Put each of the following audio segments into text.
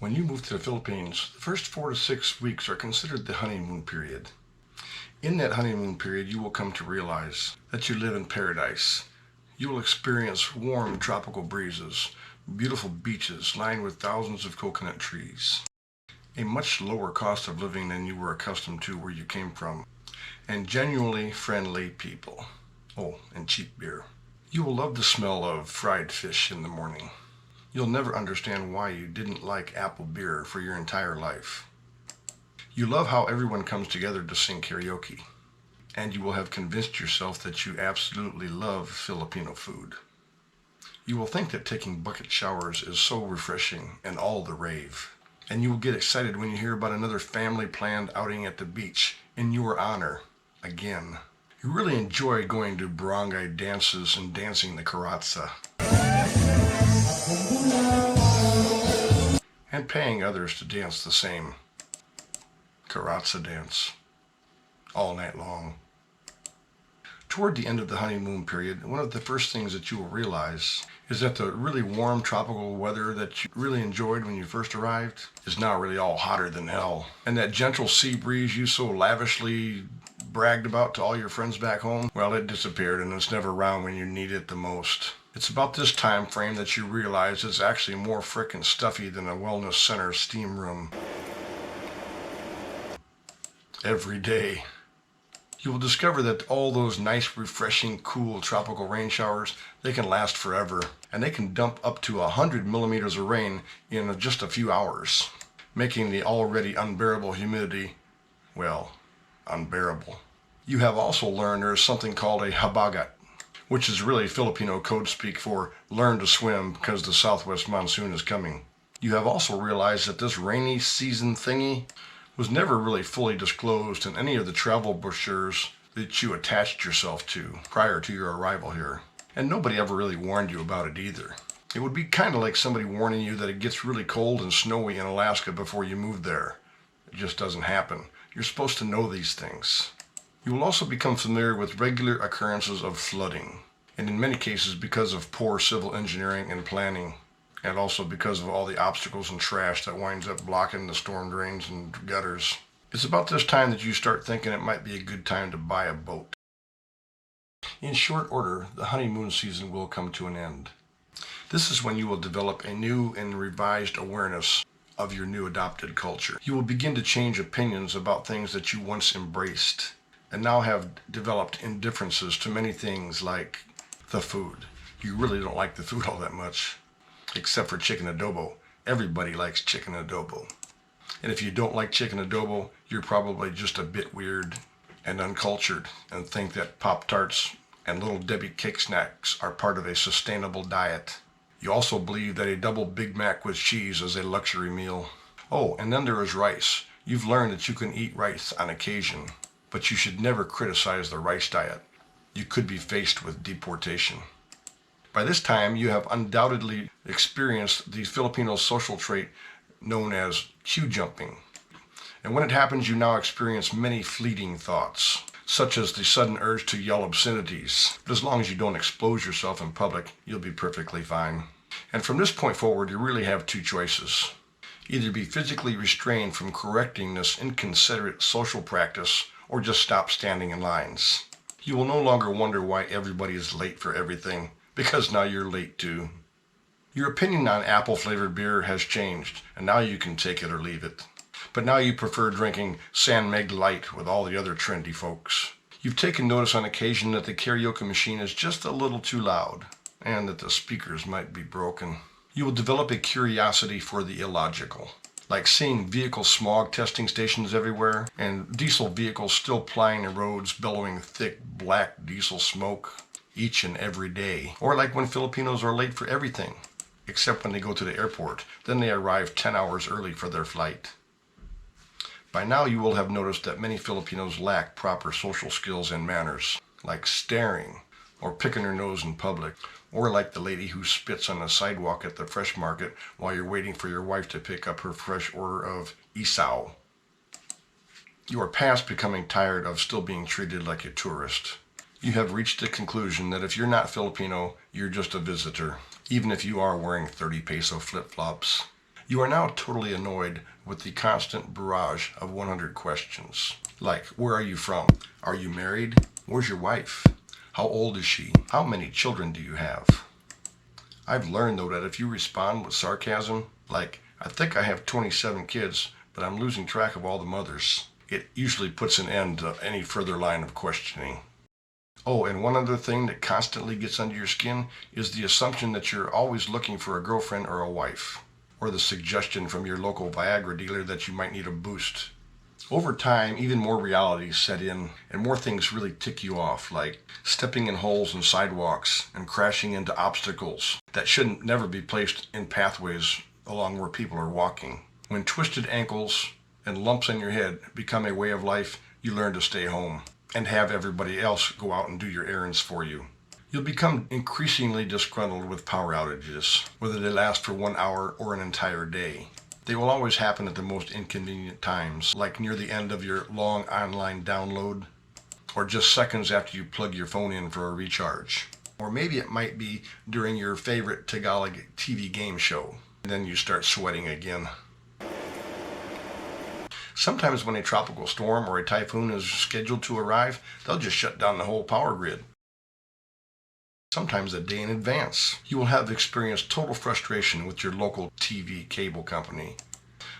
When you move to the Philippines, the first 4 to 6 weeks are considered the honeymoon period. In that honeymoon period, you will come to realize that you live in paradise. You will experience warm tropical breezes, beautiful beaches lined with thousands of coconut trees, a much lower cost of living than you were accustomed to where you came from, and genuinely friendly people. Oh, and cheap beer. You will love the smell of fried fish in the morning. You'll never understand why you didn't like apple beer for your entire life. You love how everyone comes together to sing karaoke, and you will have convinced yourself that you absolutely love Filipino food. You will think that taking bucket showers is so refreshing and all the rave, and you will get excited when you hear about another family-planned outing at the beach in your honor, again. You really enjoy going to barangay dances and dancing the karatsa, and paying others to dance the same karatsa dance all night long. Toward the end of the honeymoon period, one of the first things that you will realize is that the really warm tropical weather that you really enjoyed when you first arrived is now really all hotter than hell. And that gentle sea breeze you so lavishly bragged about to all your friends back home, well, it disappeared and it's never around when you need it the most. It's about this time frame that you realize it's actually more frickin' stuffy than a wellness center steam room. Every day. You will discover that all those nice, refreshing, cool tropical rain showers, they can last forever, and they can dump up to 100 millimeters of rain in just a few hours, making the already unbearable humidity, well, unbearable. You have also learned there is something called a habagat, which is really Filipino code speak for learn to swim because the southwest monsoon is coming. You have also realized that this rainy season thingy was never really fully disclosed in any of the travel brochures that you attached yourself to prior to your arrival here. And nobody ever really warned you about it either. It would be kind of like somebody warning you that it gets really cold and snowy in Alaska before you move there. It just doesn't happen. You're supposed to know these things. You will also become familiar with regular occurrences of flooding, and in many cases because of poor civil engineering and planning, and also because of all the obstacles and trash that winds up blocking the storm drains and gutters. It's about this time that you start thinking it might be a good time to buy a boat. In short order, the honeymoon season will come to an end. This is when you will develop a new and revised awareness of your new adopted culture. You will begin to change opinions about things that you once embraced and now have developed indifferences to many things like the food. You really don't like the food all that much, except for chicken adobo. Everybody likes chicken adobo. And if you don't like chicken adobo, you're probably just a bit weird and uncultured and think that Pop-Tarts and Little Debbie cake snacks are part of a sustainable diet. You also believe that a double Big Mac with cheese is a luxury meal. Oh, and then there is rice. You've learned that you can eat rice on occasion, but you should never criticize the rice diet. You could be faced with deportation. By this time, you have undoubtedly experienced the Filipino social trait known as queue jumping. And when it happens, you now experience many fleeting thoughts, such as the sudden urge to yell obscenities. But as long as you don't expose yourself in public, you'll be perfectly fine. And from this point forward, you really have two choices. Either be physically restrained from correcting this inconsiderate social practice, or just stop standing in lines. You will no longer wonder why everybody is late for everything, because now you're late too. Your opinion on apple-flavored beer has changed, and now you can take it or leave it. But now you prefer drinking San Meg Light with all the other trendy folks. You've taken notice on occasion that the karaoke machine is just a little too loud, and that the speakers might be broken. You will develop a curiosity for the illogical, like seeing vehicle smog testing stations everywhere, and diesel vehicles still plying the roads bellowing thick black diesel smoke each and every day. Or like when Filipinos are late for everything, except when they go to the airport. Then they arrive 10 hours early for their flight. By now you will have noticed that many Filipinos lack proper social skills and manners, like staring, or picking her nose in public, or like the lady who spits on the sidewalk at the fresh market while you're waiting for your wife to pick up her fresh order of isaw. You are past becoming tired of still being treated like a tourist. You have reached the conclusion that if you're not Filipino, you're just a visitor, even if you are wearing 30 peso flip-flops. You are now totally annoyed with the constant barrage of 100 questions. Like, where are you from? Are you married? Where's your wife? How old is she? How many children do you have? I've learned, though, that if you respond with sarcasm, like, I think I have 27 kids, but I'm losing track of all the mothers, it usually puts an end to any further line of questioning. Oh, and one other thing that constantly gets under your skin is the assumption that you're always looking for a girlfriend or a wife, or the suggestion from your local Viagra dealer that you might need a boost. Over time, even more realities set in, and more things really tick you off, like stepping in holes in sidewalks and crashing into obstacles that shouldn't never be placed in pathways along where people are walking. When twisted ankles and lumps in your head become a way of life, you learn to stay home and have everybody else go out and do your errands for you. You'll become increasingly disgruntled with power outages, whether they last for 1 hour or an entire day. They will always happen at the most inconvenient times, like near the end of your long online download, or just seconds after you plug your phone in for a recharge. Or maybe it might be during your favorite Tagalog TV game show, and then you start sweating again. Sometimes when a tropical storm or a typhoon is scheduled to arrive, they'll just shut down the whole power grid. Sometimes a day in advance. You will have experienced total frustration with your local TV cable company.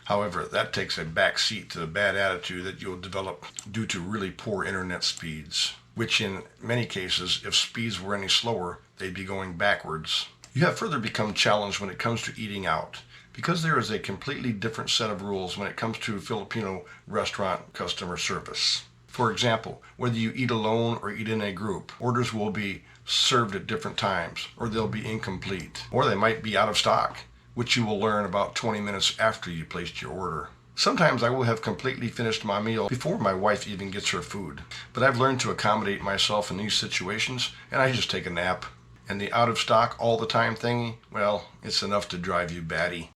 However, that takes a back seat to the bad attitude that you'll develop due to really poor internet speeds, which in many cases, if speeds were any slower, they'd be going backwards. You have further become challenged when it comes to eating out, because there is a completely different set of rules when it comes to Filipino restaurant customer service. For example, whether you eat alone or eat in a group, orders will be served at different times, or they'll be incomplete, or they might be out of stock, which you will learn about 20 minutes after you placed your order. Sometimes I will have completely finished my meal before my wife even gets her food, but I've learned to accommodate myself in these situations, and I just take a nap. And the out of stock all the time thingy, well, it's enough to drive you batty.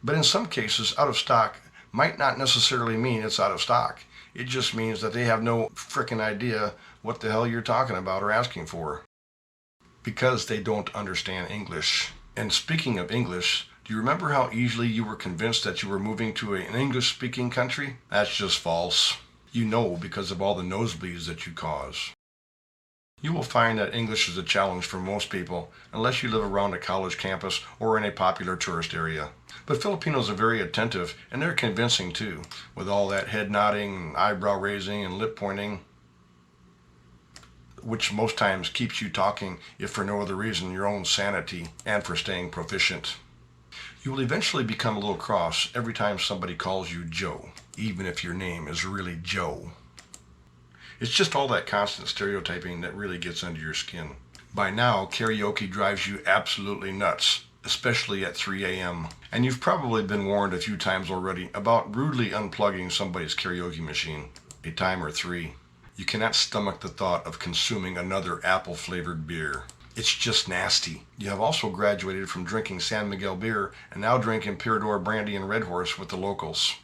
But in some cases, out of stock might not necessarily mean it's out of stock. It just means that they have no frickin' idea what the hell you're talking about or asking for, because they don't understand English. And speaking of English, do you remember how easily you were convinced that you were moving to an English-speaking country? That's just false. You know, because of all the nosebleeds that you cause. You will find that English is a challenge for most people, unless you live around a college campus or in a popular tourist area. But Filipinos are very attentive, and they're convincing too, with all that head nodding, eyebrow raising, and lip pointing, which most times keeps you talking, if for no other reason, your own sanity, and for staying proficient. You will eventually become a little cross every time somebody calls you Joe, even if your name is really Joe. It's just all that constant stereotyping that really gets under your skin. By now, karaoke drives you absolutely nuts, especially at 3 a.m. And you've probably been warned a few times already about rudely unplugging somebody's karaoke machine, a time or 3. You cannot stomach the thought of consuming another apple-flavored beer. It's just nasty. You have also graduated from drinking San Miguel beer and now drink Emperador brandy and Red Horse with the locals.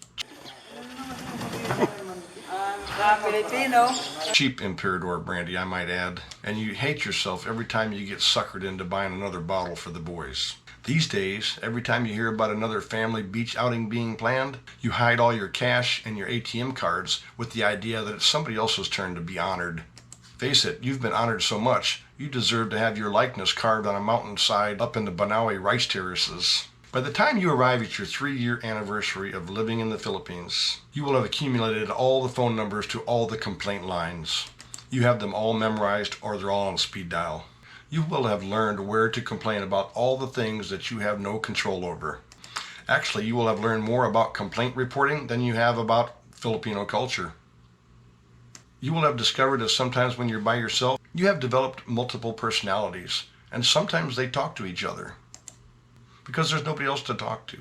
Cheap Emperador brandy, I might add. And you hate yourself every time you get suckered into buying another bottle for the boys. These days, every time you hear about another family beach outing being planned, you hide all your cash and your ATM cards with the idea that it's somebody else's turn to be honored. Face it, you've been honored so much, you deserve to have your likeness carved on a mountainside up in the Banaue rice terraces. By the time you arrive at your 3-year anniversary of living in the Philippines, you will have accumulated all the phone numbers to all the complaint lines. You have them all memorized, or they're all on speed dial. You will have learned where to complain about all the things that you have no control over. Actually, you will have learned more about complaint reporting than you have about Filipino culture. You will have discovered that sometimes when you're by yourself, you have developed multiple personalities, and sometimes they talk to each other, because there's nobody else to talk to.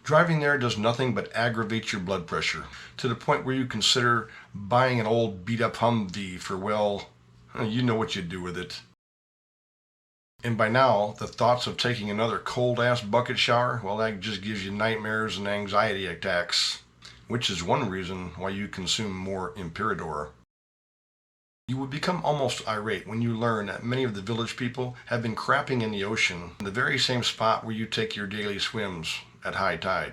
Driving there does nothing but aggravate your blood pressure, to the point where you consider buying an old beat-up Humvee for, well, you know what you'd do with it. And by now, the thoughts of taking another cold-ass bucket shower, well, that just gives you nightmares and anxiety attacks, which is one reason why you consume more Emperador. You would become almost irate when you learn that many of the village people have been crapping in the ocean in the very same spot where you take your daily swims at high tide.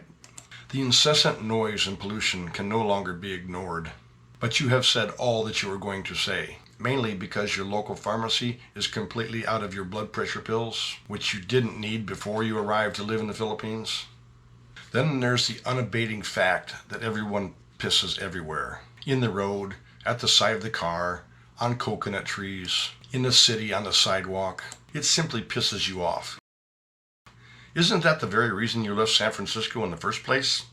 The incessant noise and pollution can no longer be ignored. But you have said all that you are going to say, mainly because your local pharmacy is completely out of your blood pressure pills, which you didn't need before you arrived to live in the Philippines. Then there's the unabating fact that everyone pisses everywhere. In the road, at the side of the car, on coconut trees, in the city, on the sidewalk. It simply pisses you off. Isn't that the very reason you left San Francisco in the first place?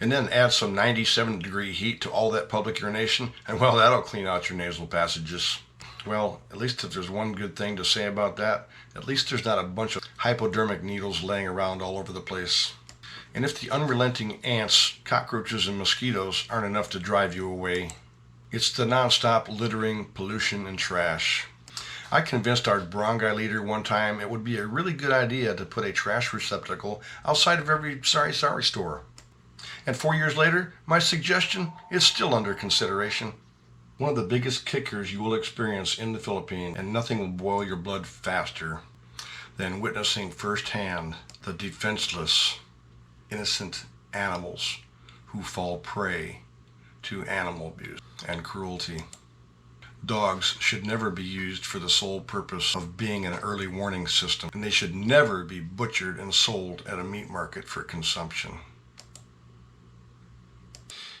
And then add some 97-degree heat to all that public urination, and well, that'll clean out your nasal passages. Well, at least if there's one good thing to say about that, at least there's not a bunch of hypodermic needles laying around all over the place. And if the unrelenting ants, cockroaches, and mosquitoes aren't enough to drive you away, it's the nonstop littering, pollution, and trash. I convinced our barangay leader one time it would be a really good idea to put a trash receptacle outside of every sorry store. And 4 years later, my suggestion is still under consideration. One of the biggest kickers you will experience in the Philippines, and nothing will boil your blood faster than witnessing firsthand the defenseless, innocent animals who fall prey to animal abuse and cruelty. Dogs should never be used for the sole purpose of being an early warning system, and they should never be butchered and sold at a meat market for consumption.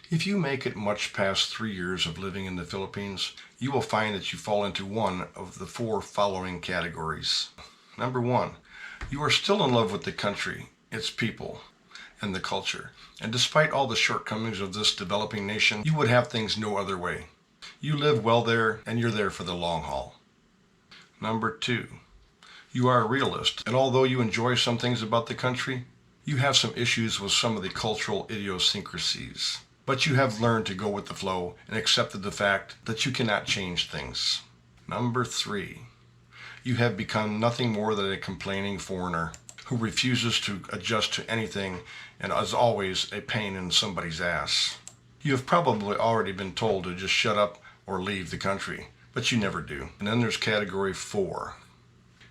If you make it much past 3 years of living in the Philippines, you will find that you fall into one of the 4 following categories. Number 1, you are still in love with the country, its people, and the culture. And despite all the shortcomings of this developing nation, you would have things no other way. You live well there, and you're there for the long haul. Number 2, you are a realist, and although you enjoy some things about the country, you have some issues with some of the cultural idiosyncrasies. But you have learned to go with the flow and accepted the fact that you cannot change things. Number 3, you have become nothing more than a complaining foreigner who refuses to adjust to anything and is always a pain in somebody's ass. You have probably already been told to just shut up or leave the country, but you never do. And then there's category 4.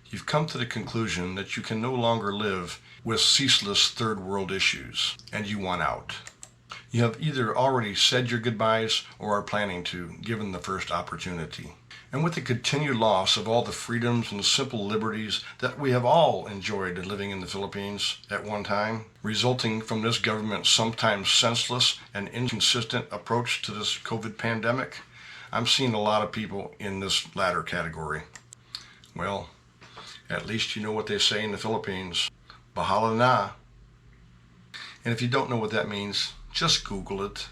You've come to the conclusion that you can no longer live with ceaseless third world issues, and you want out. You have either already said your goodbyes or are planning to, given the first opportunity. And with the continued loss of all the freedoms and simple liberties that we have all enjoyed living in the Philippines at one time, resulting from this government's sometimes senseless and inconsistent approach to this COVID pandemic, I'm seeing a lot of people in this latter category. Well, at least you know what they say in the Philippines. Bahala na. And if you don't know what that means, just Google it.